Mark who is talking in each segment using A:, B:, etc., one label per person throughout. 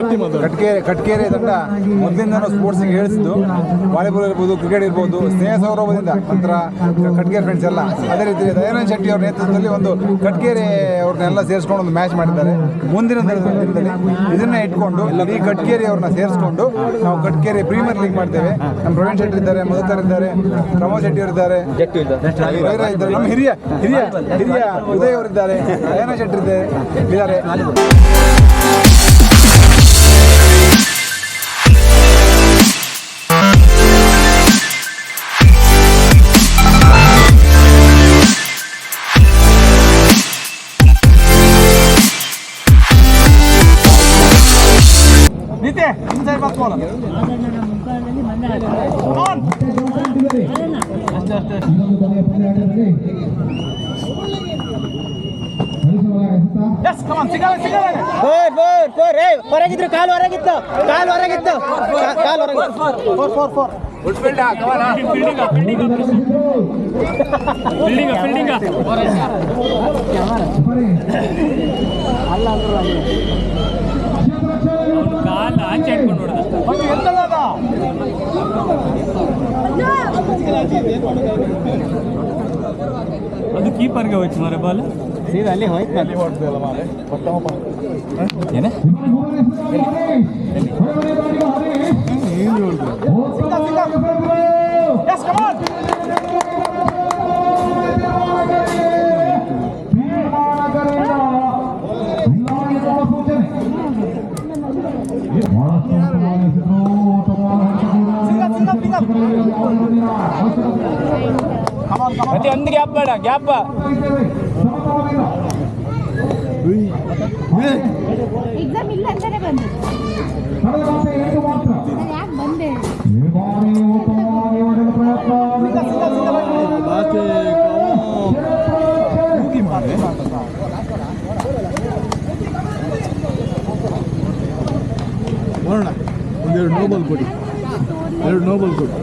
A: ಕಟ್ಕೇರಿ ತಂಡ ಮೊದಲಿಂದ ಸ್ಪೋರ್ಟ್ಸ್ಗೆ ಹೇಳಿಸಿದ್ದು ವಾಲಿಬಾಲ್ ಇರ್ಬೋದು, ಕ್ರಿಕೆಟ್ ಇರ್ಬೋದು, ಸ್ನೇಹ ಸೌರಭದಿಂದ ನಂತರ ಕಟ್ಕೇರಿ ಫ್ರೆಂಡ್ಸ್ ಎಲ್ಲ ಅದೇ ರೀತಿ ದಯಾನಂದ ಶೆಟ್ಟಿ ಅವರ ನೇತೃತ್ವದಲ್ಲಿ ಒಂದು ಕಟ್ಕೇರಿ ಅವ್ರನ್ನೆಲ್ಲ ಸೇರಿಸ್ಕೊಂಡು ಒಂದು ಮ್ಯಾಚ್ ಮಾಡಿದ್ದಾರೆ. ಮುಂದಿನ ದಿನದಲ್ಲಿ ಇದನ್ನೇ ಇಟ್ಕೊಂಡು ಈ ಕಟ್ಕೇರಿ ಅವ್ರನ್ನ ಸೇರಿಸ್ಕೊಂಡು ನಾವು ಕಟ್ಕೇರಿ ಪ್ರೀಮಿಯರ್ ಲೀಗ್ ಮಾಡ್ತೇವೆ. ನಮ್ಮ ಪ್ರವೀಣ್ ಶೆಟ್ಟಿ ಇದ್ದಾರೆ, ಮಧುಕರ್ ಇದ್ದಾರೆ, ಪ್ರಮೋದ್ ಶೆಟ್ಟಿ ಅವರಿದ್ದಾರೆ, ನಮ್ಮ ಹಿರಿಯ ಹಿರಿಯ ಹಿರಿಯ ಉದಯ್ ಅವರಿದ್ದಾರೆ, ದಯಾನಂದ ಶೆಟ್ಟಿ ಇದ್ದಾರೆ.
B: ಹೊರಗಿದ್ರು ಕಾಲು ಹೊರಗಿತ್ತು
C: ಕಾಲು ಆಚೆ ಇಟ್ಕೊಂಡು ಅದು ಕೀಪರ್ಗೆ ಹೋಯ್ತು ಮಾರೆ ಬಾಲ್
B: ಸೀದಾ ಅಲ್ಲಿ ಹೋಯ್ತು.
C: ಏನೇ ಮತ್ತೆ ಒಂದು ಗ್ಯಾಪ್ ಬೇಡ, ಗ್ಯಾಪ್
D: ಎಕ್ಸಾಮ್ ಇಲ್ಲ ಅಂತಾನೆ ಬಂದೆ. ಯಾಕೆ ಬಂದೆ?
A: ನೋಡೋಣ, ಒಂದೆರಡು ನೋಬಲ್ ಕೊಡಿ, 2 ನೋಬಲ್ ಕೊಡಿ.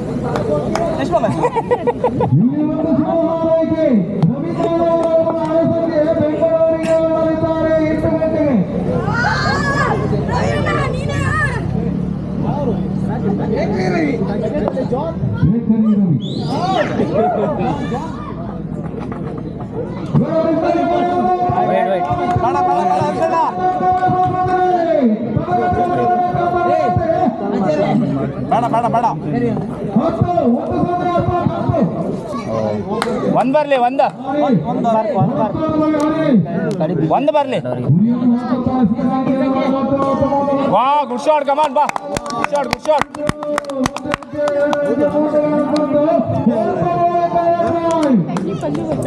C: ಒಂದು ಬರಲಿ, ಒಂದು ಬರಲಿ. ವಾ, ಗುಡ್ ಶಾಟ್, ಕಮಾನ್ ಬಾ, ಗುಡ್ ಶಾಟ್, ಗುಡ್ ಶಾಟ್.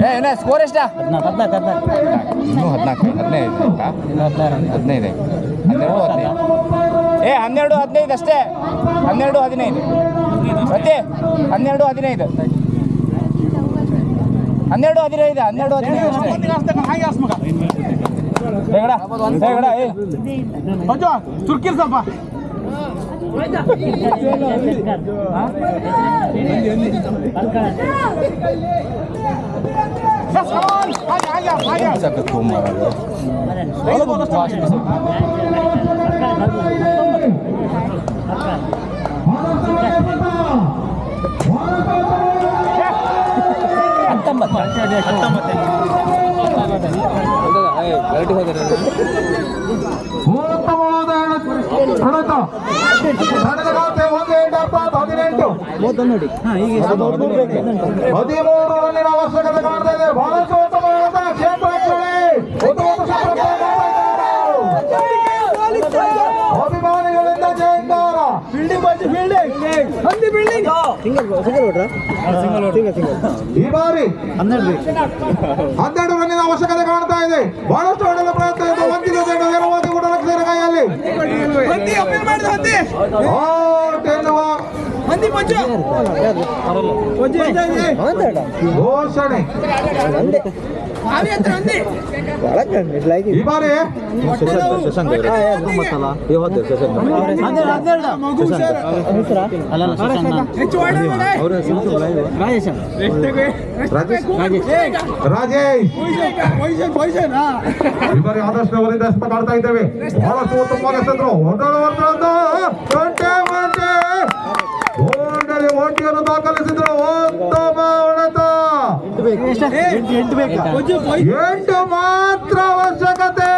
C: ಏನೇ ಸ್ಕೋರ್ ಎಷ್ಟ? 15 12 ಅಷ್ಟೇ. 12 15 ಮತ್ತೆ 12 15
A: ತುರ್ಕಿಲ್ ಸ್ವಲ್ಪ
B: ನೋಡಿ
A: 13 ರನ್ನಿನ ಅವಶ್ಯಕತೆ ಕಾಣ್ತಾ ಇದೆ. ಬಹಳಷ್ಟು ಉತ್ತಮವಾದ ಕ್ಷೇತ್ರ ಅಭಿಮಾನಿಗಳಿಂದ ಜಯಂಕಾರ. ಈ ಬಾರಿ 12 ರನ್ನಿನ ಅವಶ್ಯಕತೆ ಕಾಣ್ತಾ ಇದೆ. ಬಹಳಷ್ಟು ಒಳ್ಳೆಯ ಪ್ರಯತ್ನ ಇದೆ. ವಂಚಿತ ತಂಡ ನೇರವಾಗಿ ಕೂಡ ರಕ್ಷಣೆ ಕೈಯಲ್ಲಿ ಘೋಷಣೆ ಈ ಬಾರಿ ರಾಜೇಶ್ ಈ ಬಾರಿ ಆದರ್ಶ ಅವರಿಂದ ಕಾಡ್ತಾ ಇದ್ದೇವೆ. ಬಹಳಷ್ಟು ಉತ್ತಮವಾಗಿ ಎಸೆದ್ರು. ಓಟಿಯನ್ನು ದಾಖಲಿಸಿದ್ರು. ಉತ್ತಮ ಹೊಡೆತ. 8 ಮಾತ್ರ ಅವಶ್ಯಕತೆ.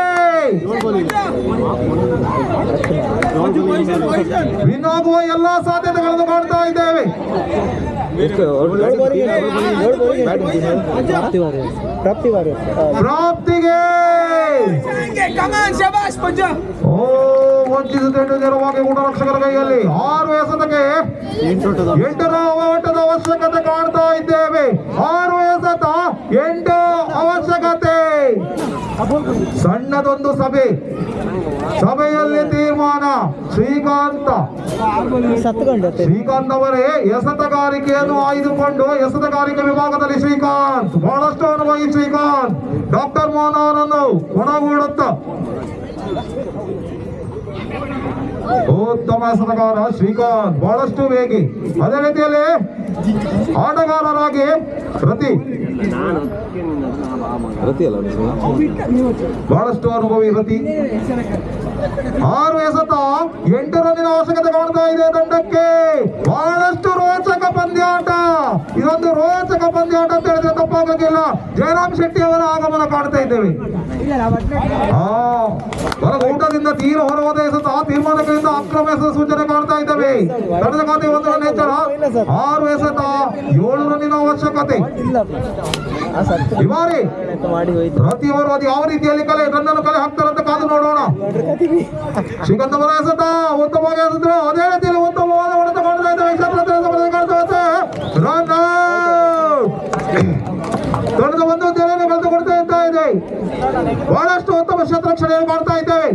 A: ವಿನಾಗುವ ಎಲ್ಲಾ ಸಾಧ್ಯತೆಗಳನ್ನು ಕಾಣ್ತಾ ಇದ್ದೇವೆ. ಪ್ರಾಪ್ತಿಗೆ ವಂಚಿಸಿದ ನೇರವಾಗಿ ಗುಣರಕ್ಷಕರ ಕೈಯಲ್ಲಿ 6 ಎಸೆತಕ್ಕೆ 8ರ ಓಟದ ಅವಶ್ಯಕತೆ ಕಾಣ್ತಾ ಇದ್ದೇವೆ. 6 ಎಸೆತ 8 ಅವಶ್ಯಕತೆ. ಸಣ್ಣದೊಂದು ಸಭೆಯಲ್ಲಿ ತೀರ್ಮಾನ. ಶ್ರೀಕಾಂತ್ ಅವರೇ ಎಸೆತಗಾರಿಕೆಯನ್ನು ಆಯ್ದುಕೊಂಡು ಎಸೆತಗಾರಿಕೆ ವಿಭಾಗದಲ್ಲಿ ಶ್ರೀಕಾಂತ್ ಬಹಳಷ್ಟು ಅನುಭವಿ. ಶ್ರೀಕಾಂತ್ ಡಾಕ್ಟರ್ ಮೋಹನ್ ಅವರನ್ನು ಕೊಡಗೂಡುತ್ತ ಉತ್ತಮ ಎಸೆತಗಾರ ಶ್ರೀಕಾಂತ್ ಬಹಳಷ್ಟು ವೇಗಿ. ಅದೇ ರೀತಿಯಲ್ಲಿ ಆಟಗಾರರಾಗಿ ರತಿ ಬಹಳಷ್ಟು ಅನುಭವಿ ರತಿ. 6 ಎಸೆತ 8 ರನ್ನಿನ ಅವಶ್ಯಕತೆ ಕಾಣ್ತಾ ಇದೆ ತಂಡಕ್ಕೆ. ಬಹಳಷ್ಟು ರೋಚಕ ಪಂದ್ಯಾಟ. ಇದೊಂದು ರೋಚಕ ಪಂದ್ಯಾಟ ಅಂತ ಹೇಳಿದ್ರೆ ತಪ್ಪಾಗಲಿಲ್ಲ. ಜಯರಾಮ್ ಶೆಟ್ಟಿ ಅವರ ಆಗಮನ ಕಾಣ್ತಾ ಇದ್ದೇವೆ. ಊಟದಿಂದ ತೀರ ಹೊರವಾದ ಎಸೆತ ತೀರ್ಮಾನಗಳಿಂದ ಅಕ್ರಮ ಎಸೆತ ಸೂಚನೆ ಕಾಣ್ತಾ ಇದ್ದೇವೆ. ತಂಡದ ಖಾತೆ 1 ರನ್ ಹೆಚ್ಚಳ. 6 ಎಸೆತ 7 ರನ್ನಿನ ಅವಶ್ಯಕತೆ. ಈ ಬಾರಿ ಪ್ರತಿಯವರು ಅದು ಯಾವ ರೀತಿಯಲ್ಲಿ ರನ್ನನ್ನು ಕಲೆ ಹಾಕ್ತಾರಂತ ಕಾದು ನೋಡೋಣ. ಶ್ರೀಕಾಂತ್ ಅವರ ಎಸೆತ ಉತ್ತಮವಾಗಿ ಎಸೆದ್ರು. ಅದೇ ರೀತಿಯಲ್ಲಿ ಉತ್ತಮವಾದ ಹೊಡೆತ ಕಾಣ್ತಾ ಇದ್ದೇವೆ. ರನ್ ತಂಡದ ಒಂದು ತೆರೆಯನ್ನು ಕಳೆದುಕೊಡ್ತಾ ಇದೆ. ಬಹಳಷ್ಟು ಉತ್ತಮ ಶತರಕ್ಷಣೆಯನ್ನು ಮಾಡ್ತಾ ಇದ್ದೇವೆ.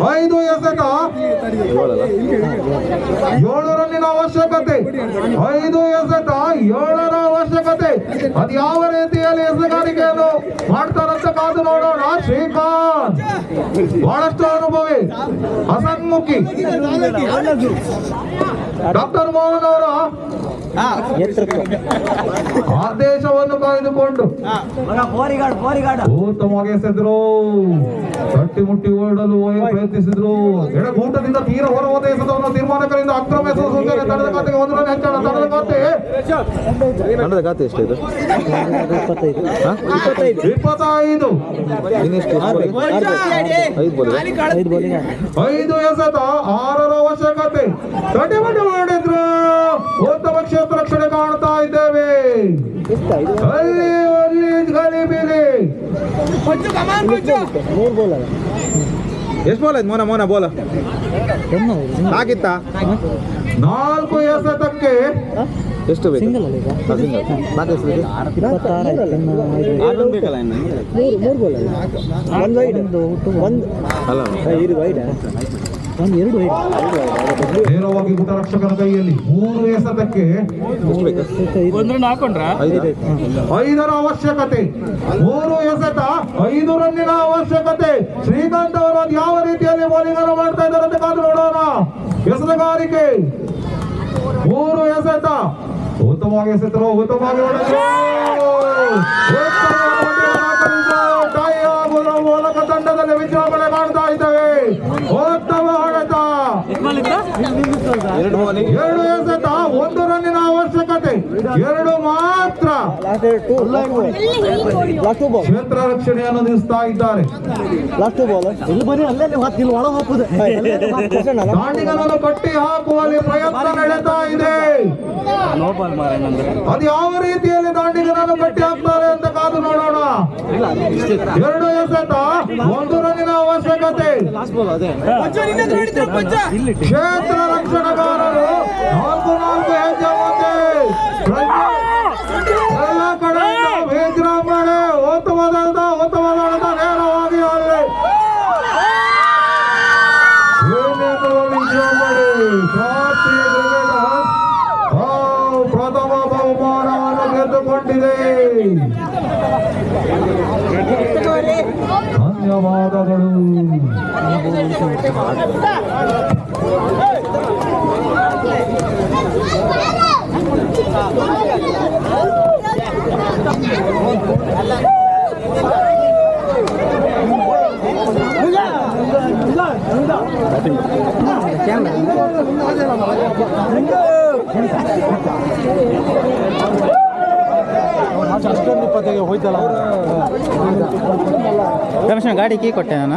A: 5 ಎಸೆತ 7 ರನ್ನಿನ ಅವಶ್ಯಕತೆ. 5 ಎಸೆತ 7ರ ಅವಶ್ಯಕತೆ. ಅದು ಯಾವ ರೀತಿಯಲ್ಲಿ ಎಸೆಗಾರಿಕೆಯನ್ನು ಮಾಡ್ತಾರಂತ ಕಾದು ನೋಡೋಣ. ಶ್ರೀಕಾಂತ್ ಬಹಳಷ್ಟು ಅನುಭವಿ ಹಸನ್ಮುಖಿ. ಡಾಕ್ಟರ್ ಮೋಹನ್ ಅವರ ಆದೇಶವನ್ನು ಕಾಯ್ದುಕೊಂಡು ಉತ್ತಮವಾಗಿ ಎಸೆದ್ರು. ತಟ್ಟಿ ಮುಟ್ಟಿ ಓಡಲು ಪ್ರಯತ್ನಿಸಿದ್ರು. ಎಡಗೂಟದಿಂದ ತೀರ ಹೊರಹೋದ ಎಸೆತವನ್ನು ತೀರ್ಮಾನಕರಿಂದ ಅಕ್ರಮ ಎಸೆತ ಸೂಚನೆ. ತಂಡದ ಖಾತೆಗೆ 1 ರನ್ ಹೆಚ್ಚಳ. ತಂಡದ ಖಾತೆ ಎಷ್ಟಿದೆ? 25. 5 ಎಸೆತ 6ರ ಅವಶ್ಯಕತೆ. ತಟ್ಟಿ ಮುಟ್ಟಿ ಓಡಿದ್ರು. ಉತ್ತಮ ಕ್ಷೇತ್ರ ರಕ್ಷಣೆ ಕಾಣ್ತಾ ಇದ್ದೇವೆ. ಅಲ್ಲಿ ಗಲಿಬಿಲಿ. ಎಷ್ಟು ಬೋಲ್ ಆಯ್ತು? ಮೋನ ಬೋಲ ಆಗಿತ್ತ? 4 ಎಸೆತಕ್ಕೆ ಎಷ್ಟು ಬೇಕು? ನೇರವಾಗಿ ಗುಣರಕ್ಷಕರ ಕೈಯಲ್ಲಿ 3 ಎಸೆತಕ್ಕೆ 5ರ ಅವಶ್ಯಕತೆ. 3 ಎಸೆತ 5 ರನ್ನಿನ ಅವಶ್ಯಕತೆ. ಶ್ರೀಕಾಂತ್ ಅವರು ಅದು ಯಾವ ರೀತಿಯಲ್ಲಿ ಬೌಲಿಂಗ್ ಅನ್ನು ಮಾಡ್ತಾ ಇದ್ದಾರೆ ಅಂತ ಕಾದು ನೋಡೋಣ. ಎಸೆತಗಾರಿಕೆ 3 ಎಸೆತ ಉತ್ತಮವಾಗಿ ಎಸೆತರು. ಉತ್ತಮವಾಗಿ ಟೈ ಆಗುವ ಮೂಲಕ ತಂಡದಲ್ಲಿ ವಿಜೃಂಭಣೆ ಮಾಡ್ತಾ ಇದ್ದೇವೆ. ಉತ್ತಮ ಹೊಡೆತ. 2 ಎಸೆತ 1 ರನ್ನಿನ ಅವಶ್ಯಕತೆ. 2 ಮಾತ್ರ. ಕ್ಷೇತ್ರ ರಕ್ಷಣೆಯನ್ನು ನಿಲ್ಲಿಸ್ತಾ ಇದ್ದಾರೆ. ದಾಂಡಿಗನನ್ನು ಕಟ್ಟಿ ಹಾಕುವಲ್ಲಿ ಪ್ರಯತ್ನ ನಡೆತಾ ಇದೆ. ಅದು ಯಾವ ರೀತಿಯಲ್ಲಿ ದಾಂಡಿಗನನ್ನು ಕಟ್ಟಿ ಹಾಕ್ತಾರೆ ಅಂತ ಕಾದು ನೋಡೋಣ. 2 ಎಸೆತ 1 ರನ್ನಿನ ಅವಶ್ಯಕತೆ. ಕ್ಷೇತ್ರ ರಕ್ಷಣಗಾರರು 4 ಹೆಜ್ಜೆ ಮುಂದೆ. ಎಲ್ಲ ಕಡೆಯಿಂದ ವಿಜೃಂಭಣೆ. ಉತ್ತಮವಾದ ನೇರವಾಗಿ ಅಲ್ಲಿ ವಿಜೃಂಭಣೆ.
E: ಧನ್ಯವಾದಗಳು.
B: ರಮೇಶ್ ಗಾಡಿ ಕೀ ಕೊಟ್ಟೆ ನಾನು.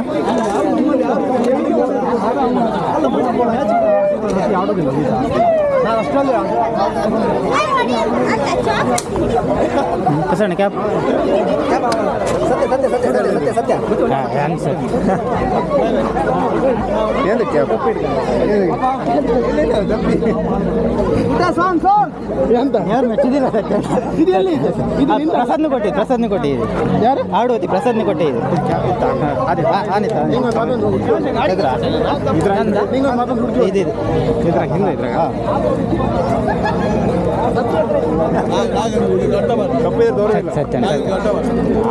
B: ಸಣ್ಣ ಕ್ಯಾಪ್ ಪ್ರಸಾದ್ನ ಕೊಟ್ಟಿದ್ದೆ ಯಾರು ಆಡುವತಿ ಪ್ರಸಾದ್ನ ಕೊಟ್ಟಿದ್ದೆ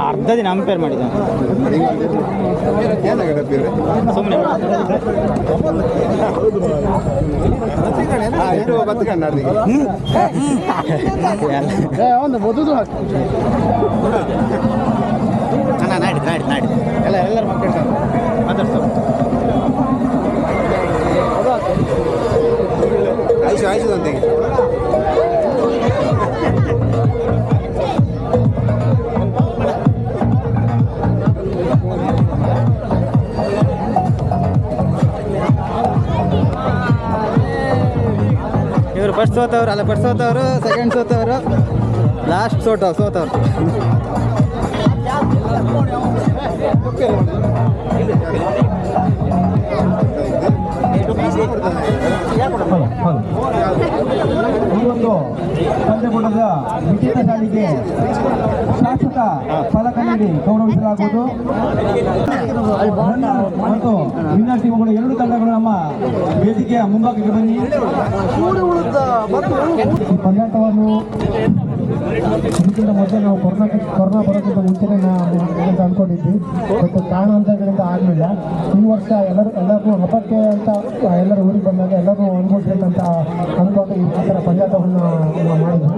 B: ಅರ್ಧ ದಿನ ಅಂಪೇರ್ ಮಾಡಿದ ಸುಮ್ಮನೆ ನಾಡಿ ಎಲ್ಲರೂ ಮಕ್ಕಳು ಮಾತಾಡ್ತಾರೆ. ಆಯ್ತು ಅಂತೆ ಇವರು ಫಸ್ಟ್ ಸೋತವ್ರು ಅಲ್ಲ, ಫಸ್ಟ್ ಸೋತವರು, ಸೆಕೆಂಡ್ ಸೋತವರು, ಲಾಸ್ಟ್ ಸೋತವ್ರು.
E: ಇವತ್ತು ಪಂಚಕೂಟದ ವಿಜೇತ ಶಾಲೆಗೆ ಶಾಸಕ ಫಲಕ ನೀಡಿ ಗೌರವಿಸಲಾಗುವುದು ಮತ್ತು ವಿನ್ನರ್ ಟೀಮ್ಗಳು ಎರಡು ತಂಡಗಳು ನಮ್ಮ ವೇದಿಕೆಯ ಮುಂಭಾಗಕ್ಕೆ ಬನ್ನಿ. ಈ ಪಂದ್ಯಾಟವನ್ನು ಇದಕ್ಕಿಂತ ಮೊದಲು ನಾವು ಕೊರೋನಾ ಬರೋಕ್ಕಿಂತ ಮುಂಚೆನೇ ಅಂತ ಅಂದ್ಕೊಂಡಿದ್ವಿ. ಮತ್ತು ಕಾರಣಾಂತರಗಳಿಂದ ಆಗಲಿಲ್ಲ. ಈ ವರ್ಷ ಎಲ್ಲರಿಗೂ ಹಬ್ಬಕ್ಕೆ ಅಂತ ಎಲ್ಲರೂ ಊರಿಗೆ ಬಂದಾಗ ಎಲ್ಲರೂ ಅನುಭವಿಸ್ಬೇಕಂತ ಅಂದ್ಕೊಂಡು ಈ ಥರ ಪಂದ್ಯಾಟವನ್ನು ಮಾಡಿದ್ವಿ.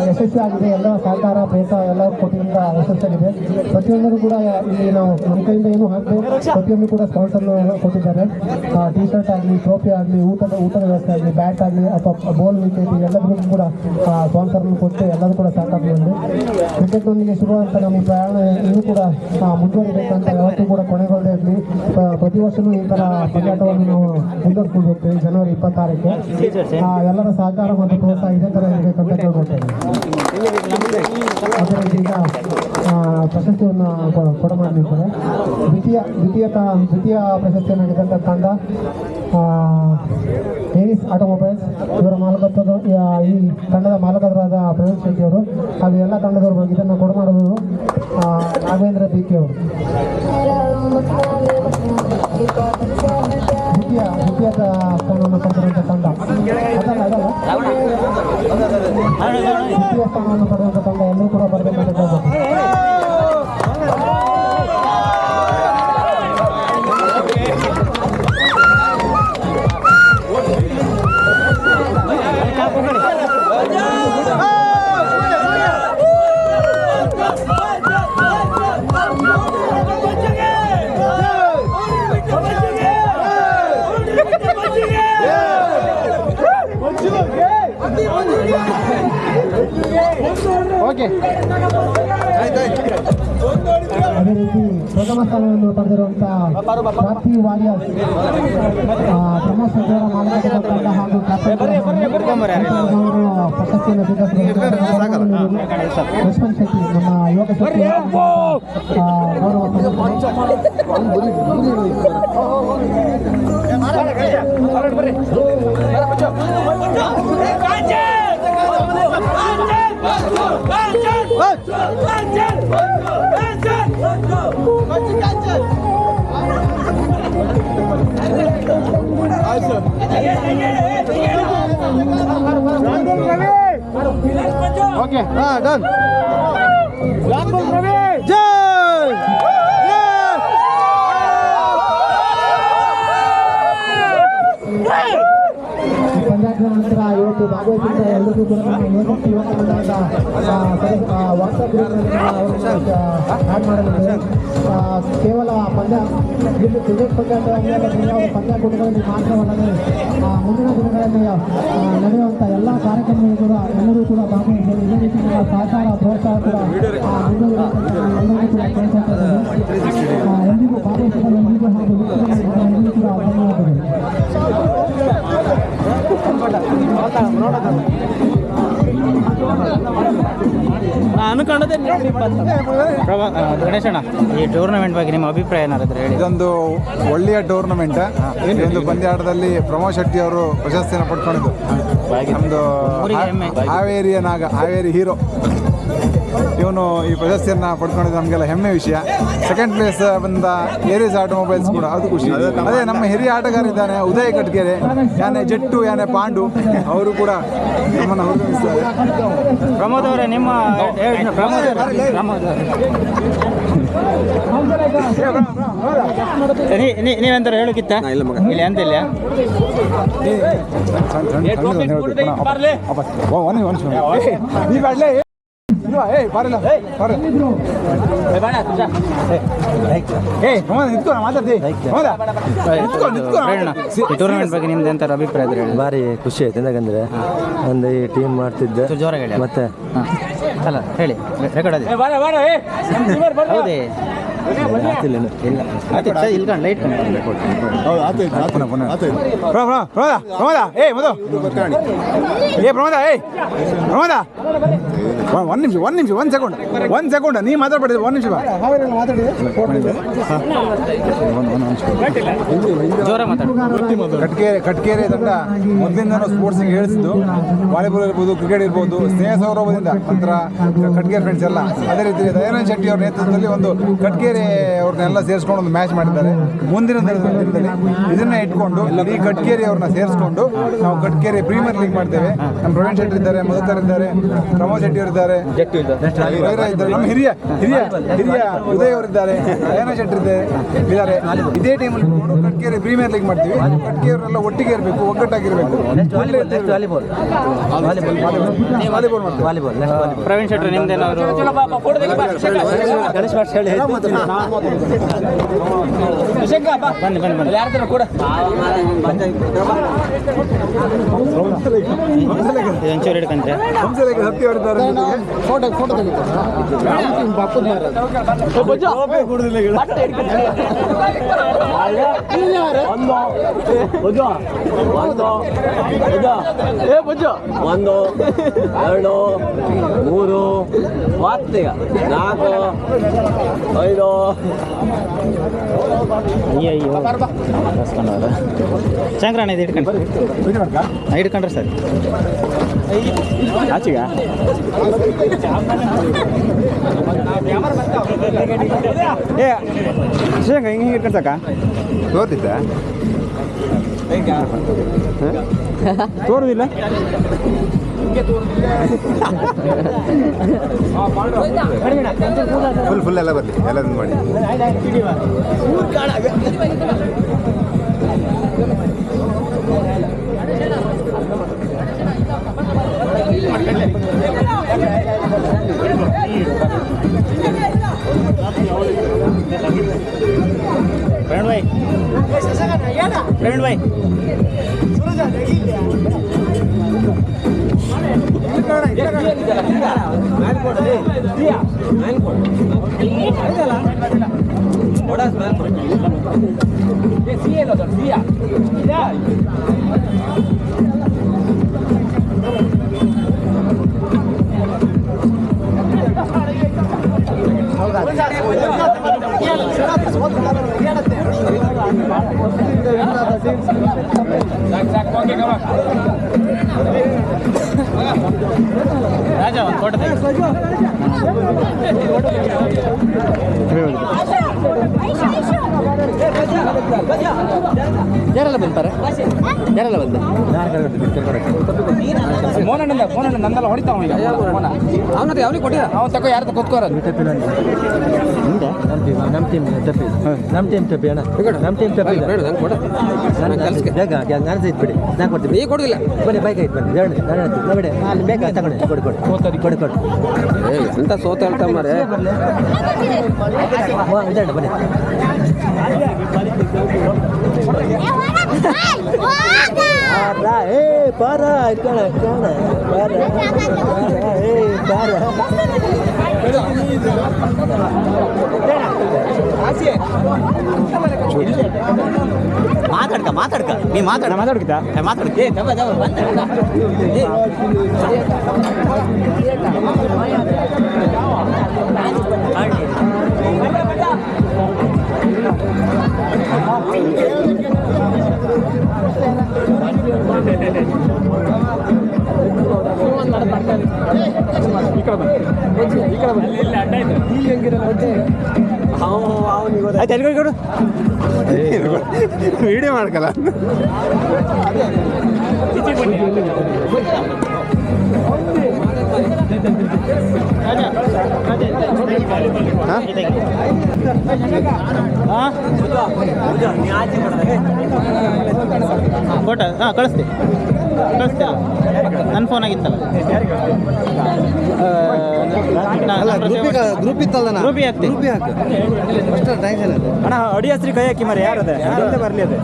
E: ಯಶಸ್ವಿ ಆಗಿದೆ. ಎಲ್ಲ ಸಹಕಾರ ಪ್ರಯತ್ನ ಎಲ್ಲ ಕೊಟ್ಟಿದ್ದರಿಂದ ಯಶಸ್ವಿಯಾಗಿದೆ. ಪ್ರತಿಯೊಂದರೂ ಕೂಡ ಇಲ್ಲಿ ನಾವು ನಮ್ಮ ಕೈಯಿಂದ ಏನು ಹಾಕಬೇಕು, ಪ್ರತಿಯೊಂದು ಕೂಡ ಸ್ಪಾನ್ಸರ್ನ ಕೊಟ್ಟಿದ್ದಾರೆ. ಟಿ ಶರ್ಟ್ ಆಗಲಿ, ಟ್ರೋಫಿ ಆಗಲಿ, ಊಟದ ವ್ಯವಸ್ಥೆ ಆಗಲಿ, ಬ್ಯಾಟ್ ಆಗಲಿ ಅಥವಾ ಬಾಲ್ ವಿಕೆಟ್ ಎಲ್ಲದಕ್ಕೂ ಕೂಡ ಸ್ಪಾನ್ಸರ್ನ ಕೊಟ್ಟು ಎಲ್ಲರೂ ಕೂಡ ಸಾಕಾಗಿದೆ. ಕ್ರಿಕೆಟ್ನೊಂದಿಗೆ ಶುರುವಂಥ ನಮ್ಮ ಪ್ರಯಾಣ ಇನ್ನೂ ಕೂಡ ಮುಂದುವರಿಬೇಕಂತ ಯಾವತ್ತೂ ಕೂಡ ಕೊನೆಗೊಳ್ಳದೇ ಇರಲಿ. ಪ್ರತಿ ವರ್ಷವೂ ಈ ಥರ ಪಂದ್ಯಾಟವನ್ನು ನಾವು ಮುಂದುವರಿಸ್ಕೊಳ್ಬೇಕು. ಜನವರಿ 26ಕ್ಕೆ ಎಲ್ಲರ ಸಹಕಾರ ಮತ್ತು ಪ್ರೋತ್ಸಾಹ ಇದೇ ಥರ ಇರಬೇಕಂತ ಕೇಳ್ಕೊಳ್ತೇವೆ. ಅದರ ಈಗ ಪ್ರಶಸ್ತಿಯನ್ನು ಕೊಡಮಾಡಿದ್ದಾರೆ. ದ್ವಿತೀಯ ಪ್ರಶಸ್ತಿಯನ್ನು ಗೆದ್ದಂಥ ತಂಡ ಏರಿಸ್ ಆಟೋಮೊಬೈಲ್ಸ್. ಇವರ ಮಾಲಕತ್ವದ ಈ ತಂಡದ ಮಾಲಕರಾದ ಪ್ರವೀಣ್ ಶೆಟ್ಟಿ ಅವರು ಹಾಗೂ ಎಲ್ಲ ತಂಡದವರು ಇದನ್ನು ಕೊಡಮಾಡುವುದು ನಾಗೇಂದ್ರ ಬಿಕೆ ಅವರು. ದ್ವಿತೀಯ ಸ್ಥಾನವನ್ನು ಪಡೆದಿರುವಂಥ ತಂಡ ದ್ವಿತೀಯ ಸ್ಥಾನವನ್ನು ಪಡೆಯುವಂಥ ತಂಡ ಎಲ್ಲರೂ ಕೂಡ ಬರಬೇಕಂತ ಕೇಳಬೇಕು. ಅದೇ ರೀತಿ ಪ್ರಥಮ ಸ್ಥಾನವನ್ನು ಪಡೆದಿರುವಂಥ ಪ್ರಾಪ್ತಿ ವಾರಿಯರ್ಸ್ ಪ್ರಮೋದ್ ಮಾಲಕತ್ವದ ತಂಡ ಹಾಗೂ ಪ್ರಶಸ್ತಿಯನ್ನು ಯಶವಂತ್ ಶೆಟ್ಟಿ ನಮ್ಮ ಯುವಕ ಶಕ್ತಿ ಗೌರವ
B: ಓಕೆ ಡನ್. ಜೈ
E: ಭಾಗವಹಿಸಿದ ಎಲ್ಲರಿಗೂ ಕೂಡ ನಮ್ಮ ಏಜೆನ್ಸಿ ಯುವಕರಿಂದ ವಾಟ್ಸಪ್ ಆ್ಯಡ್ ಮಾಡಲಿದೆ. ಕೇವಲ ಪಂದ್ಯ ಕ್ರಿಕೆಟ್ ಪಂದ್ಯಾಕೂಟಗಳಲ್ಲಿ ಮಾತ್ರವಲ್ಲದೆ ಮುಂದಿನ ದಿನಗಳಲ್ಲಿ ನಡೆಯುವಂಥ ಎಲ್ಲ ಕಾರ್ಯಕ್ರಮಗಳು ಕೂಡ ಎಲ್ಲರೂ ಕೂಡ ಭಾಗವಹಿಸಿ ಇದೇ ರೀತಿ ನಮ್ಮ ಸಹಕಾರ ಪ್ರೋತ್ಸಾಹ ಕೂಡ ಎಲ್ಲರಿಗೂ ಕೂಡ ಕೇಳ್ಕೊಳ್ತಾ ಎಂದಿಗೂ ಭಾಗವಹಿಸಿದ ಎಲ್ಲರಿಗೂ ಹಾಗೂ ಎಲ್ಲರಿಗೂ ಕೂಡ ಧನ್ಯವಾದಗಳು.
B: ಅನ್ಕೊಂಡದೆ ಗಣೇಶಣ್ಣ, ಈ ಟೂರ್ನಮೆಂಟ್ ಬಗ್ಗೆ ನಿಮ್ಮ ಅಭಿಪ್ರಾಯ ಏನಾದ್ರು ಹೇಳಿ.
A: ಇದೊಂದು ಒಳ್ಳೆಯ ಟೂರ್ನಮೆಂಟ್. ಈ ಒಂದು ಪಂದ್ಯಾಟದಲ್ಲಿ ಪ್ರಮೋದ್ ಶೆಟ್ಟಿ ಅವರು ಪ್ರಶಸ್ತಿಯನ್ನು ಪಡ್ಕೊಂಡಿದ್ದು. ನಮ್ಮದು ಹಾವೇರಿ ಹೀರೋ ಇವನು ಈ ಪ್ರಶಸ್ತಿಯನ್ನು ಪಡ್ಕೊಂಡಿದ್ದು ನಮಗೆಲ್ಲ ಹೆಮ್ಮೆ ವಿಷಯ. ಸೆಕೆಂಡ್ ಪ್ಲೇಸ್ ಬಂದ ಏರಿಸ್ ಆಟೋಮೊಬೈಲ್ಸ್ ಕೂಡ ಅದು ಖುಷಿ. ಅದೇ ನಮ್ಮ ಹಿರಿಯ ಆಟಗಾರ ಇದ್ದಾನೆ ಉದಯ್ ಕಟ್ಗೆರೆ, ಯಾನೆ ಜಟ್ಟು, ಯಾನೆ ಪಾಂಡು, ಅವರು ಕೂಡ ನಮ್ಮನ್ನು ಹುರಿದುಂಬಿಸ್ತಾರೆ.
B: ಪ್ರಮೋದ್ ಅವರೇ, ನಿಮ್ಮ ನೀವೆಂತ ಹೇಳೋಕ್ಕಿತ್ತ ಇಲ್ಲಿ ಅಂತಿಲ್ಲ. ಟೂರ್ನಮೆಂಟ್ ಬಗ್ಗೆ ನಿಮ್ದು ಎಂತ ಅಭಿಪ್ರಾಯ ಇದ್ರೆ ಹೇಳಿ.
F: ಭಾರಿ ಖುಷಿ ಆಯ್ತು. ಯಾಕಂದ್ರೆ ಒಂದು ಈ ಟೀಮ್ ಮಾಡ್ತಿದ್ದೆ
B: ಜೋರಾಗಿ
F: ಮತ್ತೆ
B: ಅಲ್ಲ ಹೇಳಿ, ರೆಕಾರ್ಡ್ ಅದೇ ಹೌದೇ ಇಲ್ಲ ಲೈಟ್
A: ಒಂದ್ ಸೆಕೆಂಡ್ ನೀ ಮಾತಾಡ್ಬೇಡಿ. ಒಂದ್ ನಿಮಿಷ
B: ಜೋರ
A: ಕಟ್ಕೇರಿ ತಂಡ ಮೊದಲಿಂದ ಸ್ಪೋರ್ಟ್ಸಿಗೆ ಹೇಳಿಸಿದ್ದು. ವಾಲಿಬಾಲ್ ಇರ್ಬೋದು, ಕ್ರಿಕೆಟ್ ಇರ್ಬೋದು, ಸ್ನೇಹ ಸೌರಭದಿಂದ ನಂತರ ಕಟ್ಕೇರಿ ಫ್ರೆಂಡ್ಸ್ ಎಲ್ಲ ಅದೇ ರೀತಿ ದಯಾನಂದ್ ಶೆಟ್ಟಿ ಅವ್ರ ನೇತೃತ್ವದಲ್ಲಿ ಒಂದು ಕಟ್ಕೇರಿ ಅವ್ರನ್ನೆಲ್ಲ ಸೇರಿಸ್ಕೊಂಡು ಒಂದು ಮ್ಯಾಚ್ ಮಾಡಿದ್ದಾರೆ. ಮುಂದಿನ ದಿನದಲ್ಲಿ ಇದನ್ನ ಇಟ್ಕೊಂಡು ಈ ಕಟ್ಕೇರಿ ಅವ್ರನ್ನ ಸೇರಿಸ್ಕೊಂಡು ನಾವು ಕಟ್ಕೇರಿ ಪ್ರೀಮಿಯರ್ ಲೀಗ್ ಮಾಡ್ತೇವೆ. ನಮ್ಮ ಪ್ರವೀಣ್ ಶೆಟ್ಟಿ ಇದ್ದಾರೆ, ಮಧುಕರ್ ಇದ್ದಾರೆ, ಪ್ರಮೋದ್ ಶೆಟ್ಟಿ ಅವರಿದ್ದಾರೆ, ನಮ್ಮ ಹಿರಿಯ ಉದಯ್ ಅವರಿದ್ದಾರೆ, ದಯಾನಂದ್ ಶೆಟ್ಟಿ ಇದ್ದಾರೆ. ಇದೇ ಟೈಮಲ್ಲಿ ಕಟ್ಕೇರಿ ಪ್ರೀಮಿಯರ್ ಲೀಗ್ ಮಾಡ್ತೀವಿ. ಕಟ್ಕೇರಿಯವರೆಲ್ಲ ಒಟ್ಟಿಗೆ ಇರಬೇಕು, ಒಗ್ಗಟ್ಟಾಗಿರ್ಬೇಕು.
B: ಪ್ರವೀಣ್ ಶೆಟ್ಟಿ ನಿಮ್ದೇನಾದ್ರು ಬನ್ನಿ ಯಾರ್ದಾರ ಕೂಡ ಒಂಚೂರು ಹಿಡ್ಕಂತೆ
E: ಫೋಟೋ
F: ಒಂದು ಎರಡು ಮೂರು ವಾರ್ತೆಗ 4 5
B: ಶಂಕರಣ್ಣ ಇದು ಹಿಡ್ಕೊಂಡ್ರೆ ಸರ್ ಆಚೆಗ ಶಂಕ ಹಿಂಗೆ ಹಿಡ್ಕೊಂಡ್ಸಕ್ಕ
A: ತೋರ್ತಿದ್ದ
B: ತೋರುದಿಲ್ಲ
A: ಫುಲ್ ಎಲ್ಲ ಬರಲಿ ಎಲ್ಲದನ್ನು ಮಾಡಿ.
B: ಪ್ರವೀಣ್ ಭಾಯ್ ರಾಜ ಒಂದು ಫೋಟೋ ಯಾರೆಲ್ಲ ಬಂತಾರೆ? ಯಾರೆಲ್ಲ ಬಂದ? ಮೋನಣ್ಣ ನಂದೆಲ್ಲ ಹೊಡಿತಾವ ಅವನಿಗೆ ಕೊಟ್ಟಿಲ್ಲ. ಅವ್ನು ತಗೋ ಯಾರು ಕೂತ್ಕೋರ
F: ಟೀಮ್ ತಪ್ಪಿದೆ ನಮ್ಮ ಟೀಮ್ ತಪ್ಪಿ ಅಣ್ಣ ನಮ್ಮ ಟೀಮ್ ತಪ್ಪಿದೆ ಬೇಗ ನಾನು ಇಟ್ಬಿಡಿ ನಾನು ಕೊಡ್ತೀನಿ ಈಗ ಕೊಡೋದಿಲ್ಲ ಬನ್ನಿ ಬೈಕ್ ಐತೆ ಬನ್ನಿ ನೋಡಿ ಅಲ್ಲಿ ಬೇಕಾ ತಗೊಳ್ಳಿ ಕೊಡಿ
B: ಅಂತ ಸೋತ ಹೇಳ್ತಾ ಮಾರೆ
F: ಇದಣ್ಣ ಬನ್ನಿ ಪಾರ ಇಟ್ಕೋಣ ಪಾರ
B: ಮಾತಾಡ್ಕ ನೀ ಮಾತಾಡ್ಕಿತಾ
A: ವಿಡಿಯೋ ಮಾಡ್ಕಲ್ಲ
B: ಫೋಟೋ ಕಳಿಸ್ತಿ ನನ್ನ ಫೋನ್ ಆಗಿತ್ತಲ್ಲ
F: ಗ್ರೂಪ್ ಇತ್ತಲ್ಲ
B: ಗ್ರೂಪಿಗೆ ಹಾಕ್ತಿ
F: ಅಷ್ಟು ಟೆನ್ಷನ್ ಅದು
B: ಅಣ್ಣ ಅಡಿ ಹಸ್ರಿ ಕೈ ಹಾಕಿ ಮರಿ ಯಾರದೆ ಯಾರಿಂದ ಬರಲಿ ಅದು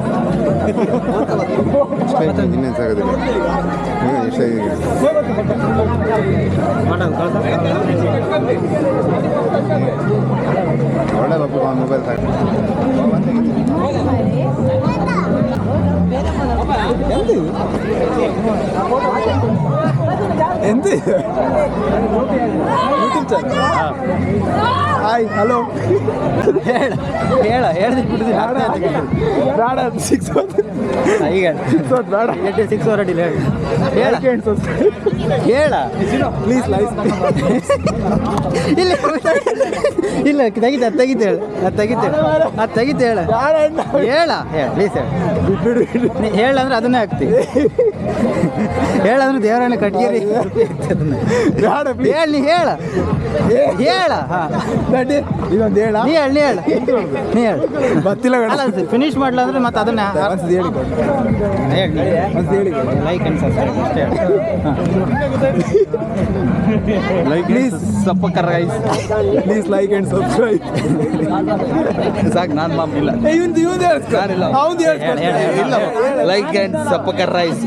A: ಇನ್ನೇನು ಸಾಗೋದಿಲ್ಲ ಒಳ್ಳೆ ಮೊಬೈಲ್ ಎಂತ ಯೂಟ್ಯೂಬ್ ಚಾನಲ್ ಹಾಯ್ ಹಲೋ
B: ಹೇಳ್ಬಿಡ್ತೀನಿ
A: ಬೇಡ 6
B: ಈಗ
A: ಬೇಡ
B: 6 ಹೊರಟಿಲ್ಲ ಹೇಳ
A: ಪ್ಲೀಸ್ ಲೈಸ್
B: ಇಲ್ಲ ಇಲ್ಲ ತೆಗಿತೆ ಹೇಳ ಹೇಳ ಪ್ಲೀಸ್ ಹೇಳಂದ್ರೆ ಅದನ್ನೇ ಹಾಕ್ತಿ ಹೇಳಂದ್ರೆ ದೇವರನ್ನ ಕಟ್ಗೇರಿ ಹೇಳ ನೀ ಹೇಳ
A: ಇದೊಂದು ಹೇಳ
B: ನೀ ಹೇಳ
A: ಗೊತ್ತಿಲ್ಲ
B: ಅಲ್ಲ ಫಿನಿಶ್ ಮಾಡ್ಲ ಅಂದ್ರೆ ಮತ್ತೆ ಅದನ್ನ
A: ಹೇಳಿ
B: ಲೈಕ್ ಅಂಡ್ ಸಬ್ಸ್ಕ್ರೈಬ್ ಅಷ್ಟೇ
A: ಪ್ಲೀಸ್ ಸಪ್ಪಕ್ಕರ್ guys please like and subscribe
F: ಸಾಕು ನಾನು ಮಾಮಿಲ್ಲ
A: ಇವಂದು ಹೇಳ್ತಾರೆ
F: ಲೈಕ್ ಅಂಡ್ ಸಪ್ಪಕ್ಕರ್ ರೈಸ್